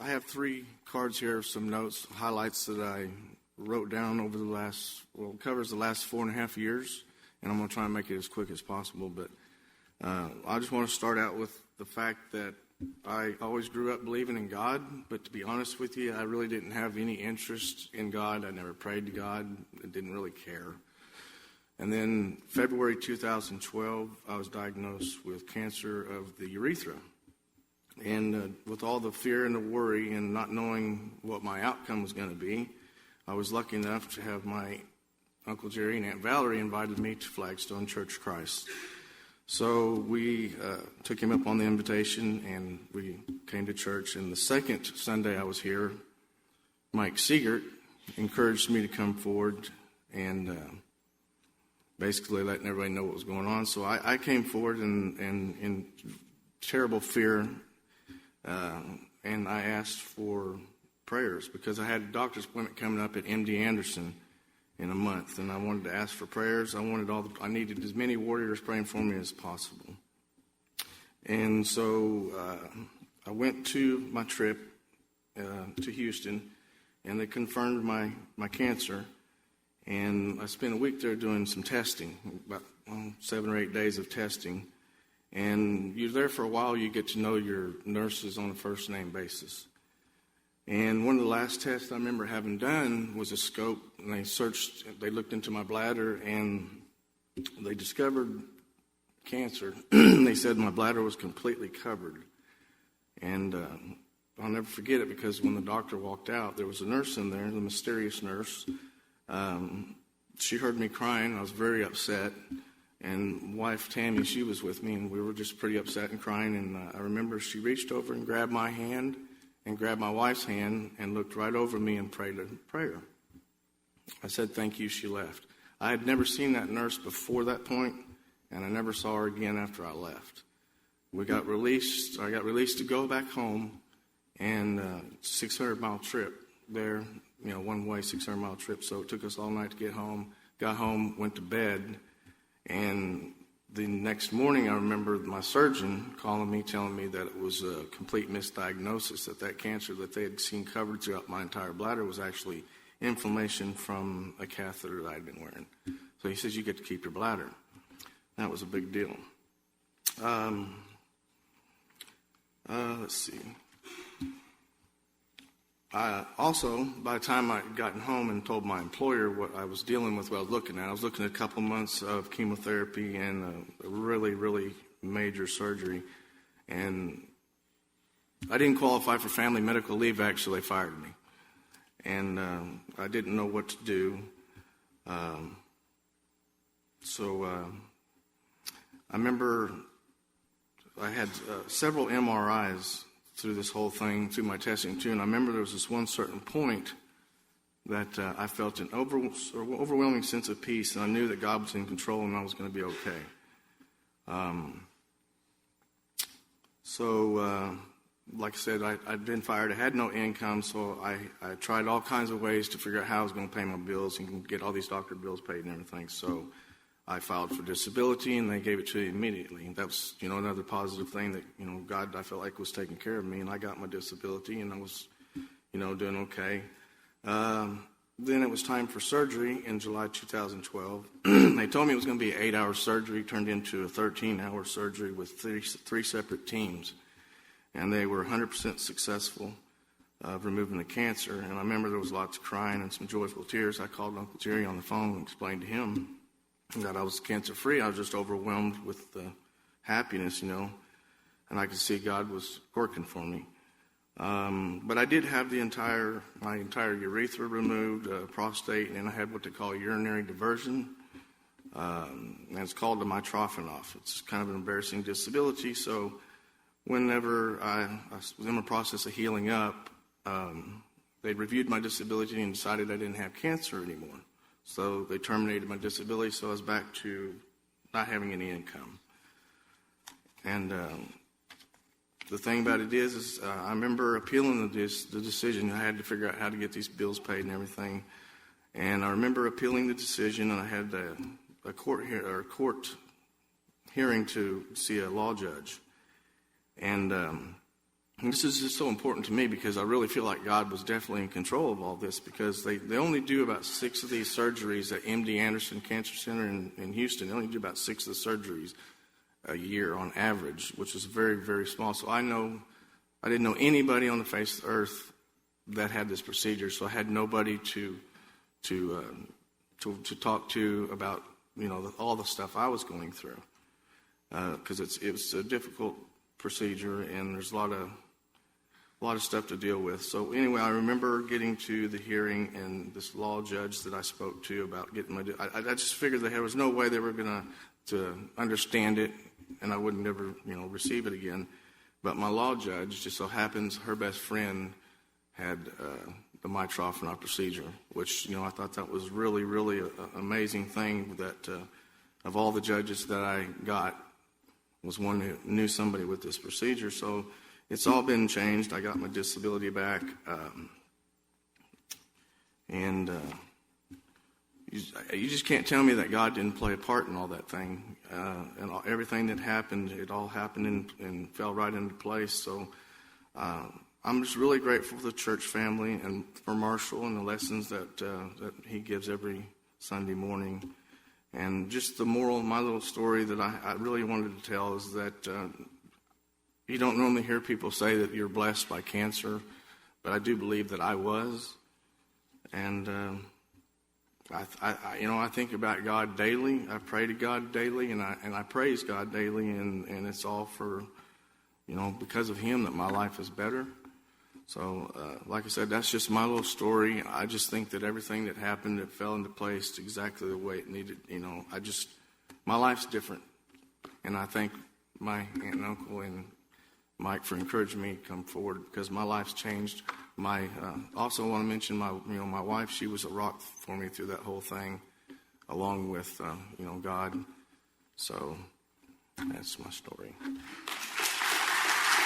I have 3 cards here, some notes, highlights that I wrote down over the last, well, it covers the last 4.5 years, and I'm going to try and make it as quick as possible. But I just want to start out with the fact that I always grew up believing in God, but to be honest with you, I really didn't have any interest in God. I never prayed to God. I didn't really care. And then February 2012, I was diagnosed with cancer of the urethra. And with all the fear and the worry and not knowing what my outcome was going to be, I was lucky enough to have my Uncle Jerry and Aunt Valerie invited me to Flagstone Church of Christ. So we took him up on the invitation, and we came to church. And the second Sunday I was here, Mike Siegert encouraged me to come forward and basically letting everybody know what was going on. So I came forward and in terrible fear, and I asked for prayers because I had a doctor's appointment coming up at MD Anderson in a month, and I wanted to ask for prayers. I needed as many warriors praying for me as possible. And so I went to my trip to Houston, and they confirmed my cancer. And I spent a week there doing some testing, about 7 or 8 days of testing. And you're there for a while, you get to know your nurses on a first-name basis. And one of the last tests I remember having done was a scope, and they looked into my bladder, and they discovered cancer. They said my bladder was completely covered. And I'll never forget it because when the doctor walked out, there was a nurse in there, the mysterious nurse. She heard me crying. I was very upset. And wife Tammy, she was with me, and we were just pretty upset and crying. And I remember she reached over and grabbed my hand and grabbed my wife's hand and looked right over me and prayed a prayer. I said, "Thank you." She left. I had never seen that nurse before that point, and I never saw her again after I left. We got released. I got released to go back home, and 600-mile trip there, one-way 600-mile trip. So it took us all night to get home. Got home, went to bed, and the next morning I remember my surgeon calling me, telling me that it was a complete misdiagnosis, that cancer that they had seen covered throughout my entire bladder was actually inflammation from a catheter that I had been wearing. So he says, "You get to keep your bladder." That was a big deal. Let's see. Also, by the time I had gotten home and told my employer what I was dealing with, what I was looking at a couple months of chemotherapy and a really, really major surgery. And I didn't qualify for family medical leave. Actually, they fired me. And I didn't know what to do. So I remember I had several MRIs through this whole thing, through my testing too. And I remember there was this one certain point that I felt an overwhelming sense of peace, and I knew that God was in control and I was going to be okay. So like I said, I'd been fired. I had no income, so I tried all kinds of ways to figure out how I was going to pay my bills and get all these doctor bills paid and everything. So I filed for disability, and they gave it to me immediately. And that was, another positive thing that, God, I felt like was taking care of me. And I got my disability, and I was, doing okay. Then it was time for surgery in July 2012. They told me it was going to be an 8-hour surgery, turned into a 13-hour surgery with three separate teams. And they were 100% successful of removing the cancer. And I remember there was lots of crying and some joyful tears. I called Uncle Jerry on the phone and explained to him that I was cancer-free. I was just overwhelmed with the happiness, and I could see God was working for me. But I did have my entire urethra removed, prostate, and I had what they call urinary diversion, and it's called a mitrophenol. It's kind of an embarrassing disability, so whenever I was in the process of healing up, they reviewed my disability and decided I didn't have cancer anymore. So they terminated my disability, so I was back to not having any income. And the thing about it is I remember appealing the decision. I had to figure out how to get these bills paid and everything. And I remember appealing the decision, and I had a court hearing to see a law judge. And And this is just so important to me because I really feel like God was definitely in control of all this, because they only do about 6 of these surgeries at MD Anderson Cancer Center in Houston. They only do about 6 of the surgeries a year on average, which is very, very small. So I didn't know anybody on the face of the earth that had this procedure, so I had nobody to talk to about, all the stuff I was going through, because it's a difficult procedure and there's a lot of stuff to deal with. So anyway, I remember getting to the hearing, and this law judge that I spoke to about getting I just figured that there was no way they were going to understand it, and I would never receive it again. But my law judge, just so happens, her best friend had the mitrophenol procedure, which I thought that was really, really an amazing thing, that of all the judges that I got, was one who knew somebody with this procedure. So it's all been changed. I got my disability back, and you just can't tell me that God didn't play a part in all that thing, and everything that happened. It all happened and fell right into place. So I'm just really grateful for the church family and for Marshall and the lessons that he gives every Sunday morning. And just the moral of my little story that I really wanted to tell is that you don't normally hear people say that you're blessed by cancer, but I do believe that I was. And I think about God daily. I pray to God daily, and I praise God daily, and it's all for, because of Him that my life is better. So, like I said, that's just my little story. I just think that everything that happened, it fell into place exactly the way it needed. My life's different. And I thank my aunt and uncle and Mike for encouraging me to come forward, because my life's changed. Also want to mention my wife. She was a rock for me through that whole thing, along with, God. So that's my story.